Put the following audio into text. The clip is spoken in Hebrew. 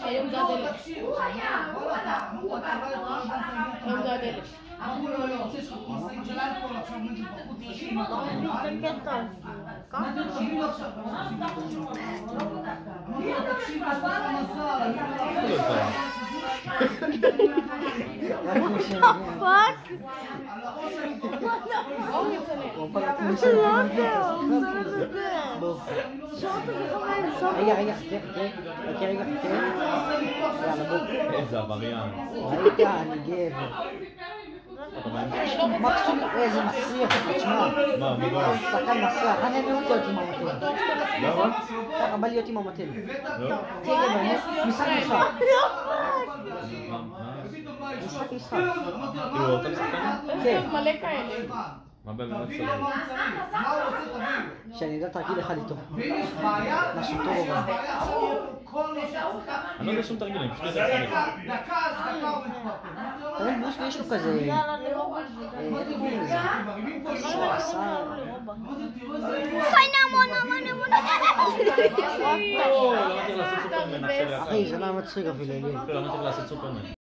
היום זה הדלת. היום זה הדלת. אמרו לו, אני רוצה לשחק משאית של אלכוהול, עכשיו עומד בחוץ נשים אותו. תקשיבי לו עכשיו. אמרו לו, תקשיב, יש לך מזל. פאק? על הראש אני רגע, איזה עבריין. רגע, אני גבר. מקסימום איזה מסיח, תשמע. מה, מי בא? שחקן מסיח, אני רוצה להיות עם המוטל. למה? ככה בא להיות עם המוטל. לא? כן, גבר, משחק. משחק. כאילו, אתה משחקן? כן. מלא כאלה. מה באמת תביא לו מה הוא צריך. מה הוא רוצה תביא. שאני יודע תרגיל אחד איתו. ואם יש בעיה, משהו טוב אבל. כל מה שצריך. אני לא יודע שום תרגילים, פשוט יודע תרגילים. דקה עומד פה. אבל ברוס יש לו כזה... לא, לא צריך לעשות סופרמן. אחי, זה לא מצחיק אפילו. לא צריך לעשות סופרמן.